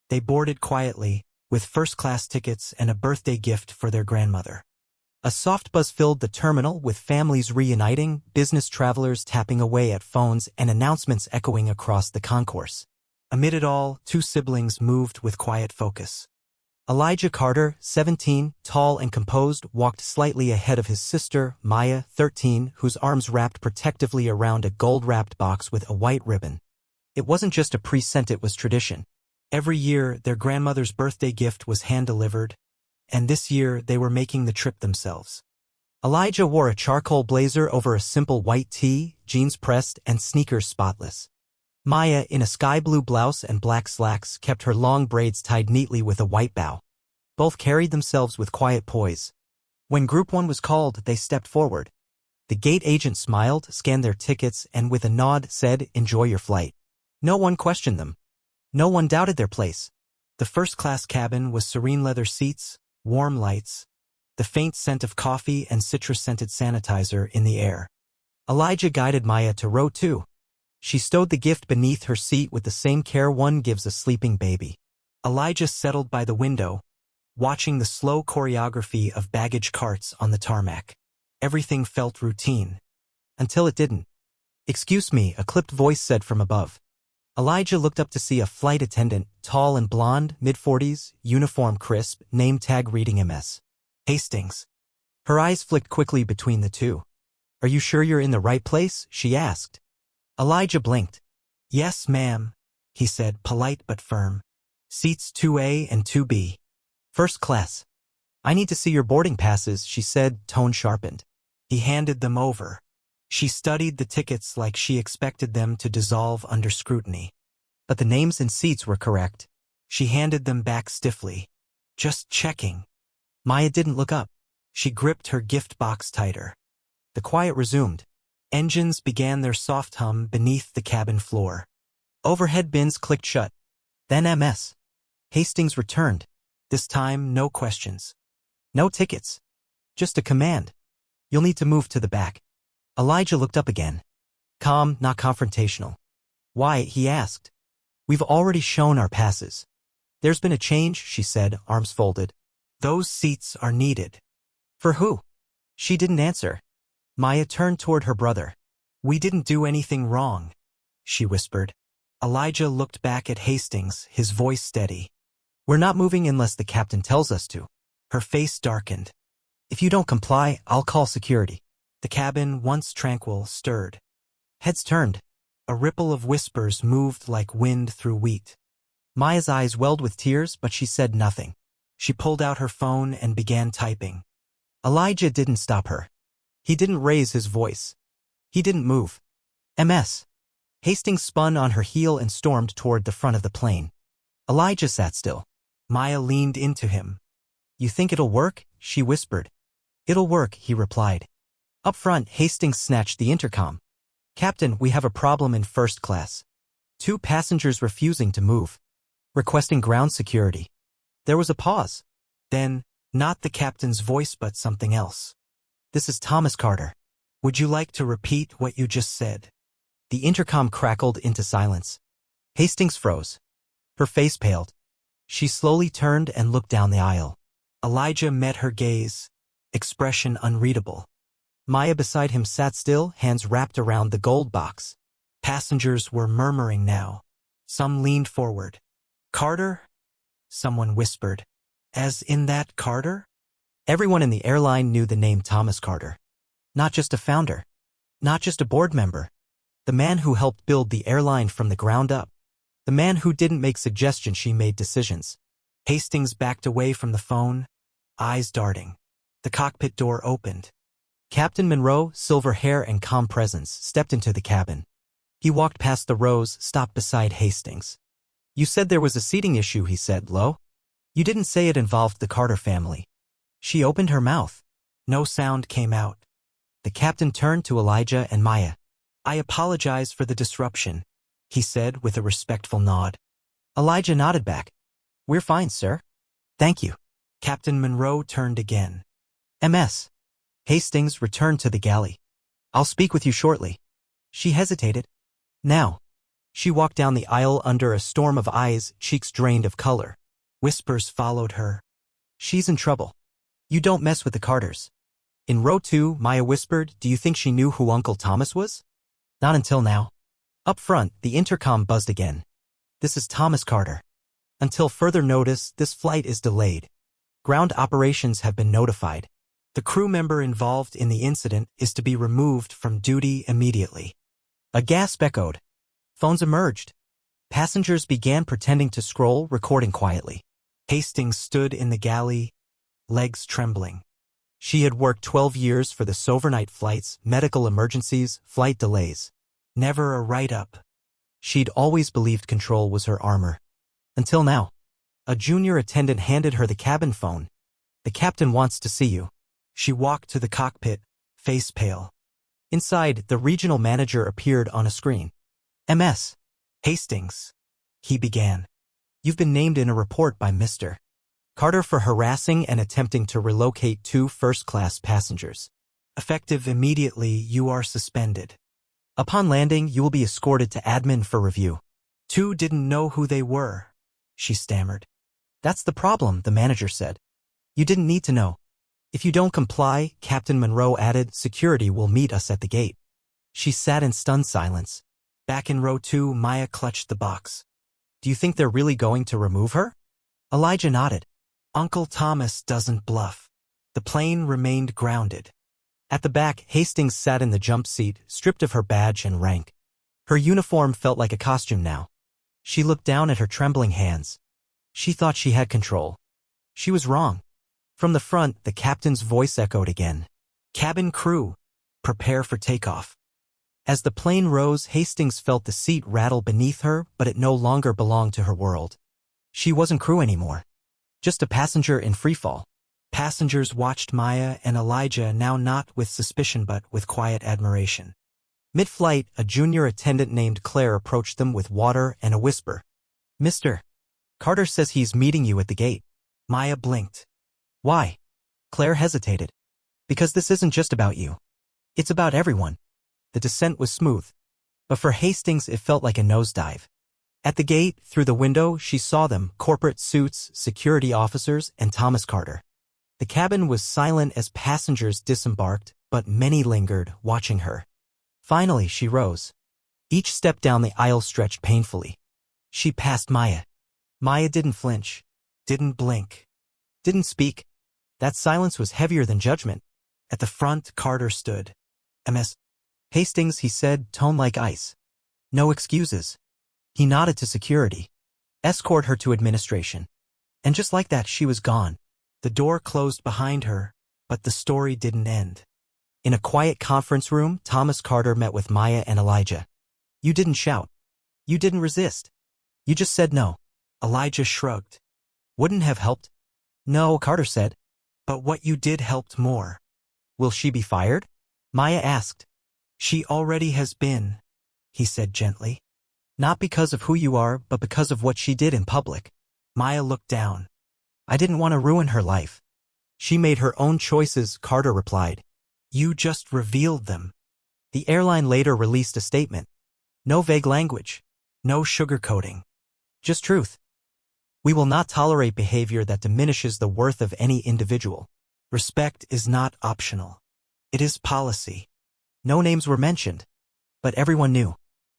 They boarded quietly, with first-class tickets and a birthday gift for their grandmother. A soft buzz filled the terminal, with families reuniting, business travelers tapping away at phones, and announcements echoing across the concourse. Amid it all, two siblings moved with quiet focus. Elijah Carter, 17, tall and composed, walked slightly ahead of his sister, Maya, 13, whose arms wrapped protectively around a gold-wrapped box with a white ribbon. It wasn't just a present, it was tradition. Every year, their grandmother's birthday gift was hand-delivered, and this year they were making the trip themselves. Elijah wore a charcoal blazer over a simple white tee, jeans pressed, and sneakers spotless. Maya, in a sky-blue blouse and black slacks, kept her long braids tied neatly with a white bow. Both carried themselves with quiet poise. When Group 1 was called, they stepped forward. The gate agent smiled, scanned their tickets, and with a nod said, "Enjoy your flight." No one questioned them. No one doubted their place. The first-class cabin was serene leather seats, warm lights, the faint scent of coffee and citrus-scented sanitizer in the air. Elijah guided Maya to row 2. She stowed the gift beneath her seat with the same care one gives a sleeping baby. Elijah settled by the window, watching the slow choreography of baggage carts on the tarmac. Everything felt routine. Until it didn't. "Excuse me," a clipped voice said from above. Elijah looked up to see a flight attendant, tall and blonde, mid-40s, uniform crisp, name tag reading MS. Hastings. Her eyes flicked quickly between the two. "Are you sure you're in the right place?" she asked. Elijah blinked. "Yes, ma'am," he said, polite but firm. "Seats 2A and 2B. First class." "I need to see your boarding passes," she said, tone sharpened. He handed them over. She studied the tickets like she expected them to dissolve under scrutiny. But the names and seats were correct. She handed them back stiffly. "Just checking." Maya didn't look up. She gripped her gift box tighter. The quiet resumed. Engines began their soft hum beneath the cabin floor. Overhead bins clicked shut. Then MS. Hastings returned. This time, no questions. No tickets. Just a command. "You'll need to move to the back." Elijah looked up again. Calm, not confrontational. "Why?" he asked. "We've already shown our passes." "There's been a change," she said, arms folded. "Those seats are needed." "For who?" She didn't answer. Maya turned toward her brother. "We didn't do anything wrong," she whispered. Elijah looked back at Hastings, his voice steady. "We're not moving unless the captain tells us to." Her face darkened. "If you don't comply, I'll call security." The cabin, once tranquil, stirred. Heads turned. A ripple of whispers moved like wind through wheat. Maya's eyes welled with tears, but she said nothing. She pulled out her phone and began typing. Elijah didn't stop her. He didn't raise his voice. He didn't move. MS. Hastings spun on her heel and stormed toward the front of the plane. Elijah sat still. Maya leaned into him. "You think it'll work?" she whispered. "It'll work," he replied. Up front, Hastings snatched the intercom. "Captain, we have a problem in first class. 2 passengers refusing to move. Requesting ground security." There was a pause. Then, not the captain's voice but something else. "This is Thomas Carter. Would you like to repeat what you just said?" The intercom crackled into silence. Hastings froze. Her face paled. She slowly turned and looked down the aisle. Elijah met her gaze, expression unreadable. Maya beside him sat still, hands wrapped around the gold box. Passengers were murmuring now. Some leaned forward. "Carter?" someone whispered. "As in that Carter?" Everyone in the airline knew the name Thomas Carter. Not just a founder. Not just a board member. The man who helped build the airline from the ground up. The man who didn't make suggestions, she made decisions. Hastings backed away from the phone, eyes darting. The cockpit door opened. Captain Monroe, silver hair and calm presence, stepped into the cabin. He walked past the rows, stopped beside Hastings. "You said there was a seating issue," he said low. "You didn't say it involved the Carter family." She opened her mouth. No sound came out. The captain turned to Elijah and Maya. "I apologize for the disruption," he said with a respectful nod. Elijah nodded back. "We're fine, sir." "Thank you." Captain Monroe turned again. "MS." Hastings returned to the galley. "I'll speak with you shortly." She hesitated. "Now." She walked down the aisle under a storm of eyes, cheeks drained of color. Whispers followed her. She's in trouble. You don't mess with the Carters. In row 2, Maya whispered, do you think she knew who Uncle Thomas was? Not until now. Up front, the intercom buzzed again. This is Thomas Carter. Until further notice, this flight is delayed. Ground operations have been notified. The crew member involved in the incident is to be removed from duty immediately. A gasp echoed. Phones emerged. Passengers began pretending to scroll, recording quietly. Hastings stood in the galley, legs trembling. She had worked 12 years for the overnight flights, medical emergencies, flight delays. Never a write-up. She'd always believed control was her armor. Until now. A junior attendant handed her the cabin phone. The captain wants to see you. She walked to the cockpit, face pale. Inside, the regional manager appeared on a screen. MS. Hastings. He began. You've been named in a report by Mr. Carter for harassing and attempting to relocate 2 first-class passengers. Effective immediately, you are suspended. Upon landing, you will be escorted to admin for review. 2 didn't know who they were, she stammered. That's the problem, the manager said. You didn't need to know. If you don't comply, Captain Monroe added, security will meet us at the gate. She sat in stunned silence. Back in row 2, Maya clutched the box. Do you think they're really going to remove her? Elijah nodded. Uncle Thomas doesn't bluff. The plane remained grounded. At the back, Hastings sat in the jump seat, stripped of her badge and rank. Her uniform felt like a costume now. She looked down at her trembling hands. She thought she had control. She was wrong. From the front, the captain's voice echoed again. Cabin crew, prepare for takeoff. As the plane rose, Hastings felt the seat rattle beneath her, but it no longer belonged to her world. She wasn't crew anymore. Just a passenger in freefall. Passengers watched Maya and Elijah, now not with suspicion but with quiet admiration. Mid-flight, a junior attendant named Claire approached them with water and a whisper. Mr. Carter says he's meeting you at the gate. Maya blinked. Why? Claire hesitated. Because this isn't just about you. It's about everyone. The descent was smooth. But for Hastings, it felt like a nosedive. At the gate, through the window, she saw them, corporate suits, security officers, and Thomas Carter. The cabin was silent as passengers disembarked, but many lingered, watching her. Finally, she rose. Each step down the aisle stretched painfully. She passed Maya. Maya didn't flinch, didn't blink, didn't speak. That silence was heavier than judgment. At the front, Carter stood. MS. Hastings, he said, tone like ice. No excuses. He nodded to security. Escort her to administration. And just like that, she was gone. The door closed behind her, but the story didn't end. In a quiet conference room, Thomas Carter met with Maya and Elijah. You didn't shout. You didn't resist. You just said no. Elijah shrugged. Wouldn't have helped? No, Carter said. But what you did helped more. Will she be fired? Maya asked. She already has been, he said gently. Not because of who you are, but because of what she did in public. Maya looked down. I didn't want to ruin her life. She made her own choices, Carter replied. You just revealed them. The airline later released a statement. No vague language. No sugarcoating. Just truth. We will not tolerate behavior that diminishes the worth of any individual. Respect is not optional. It is policy. No names were mentioned, but everyone knew.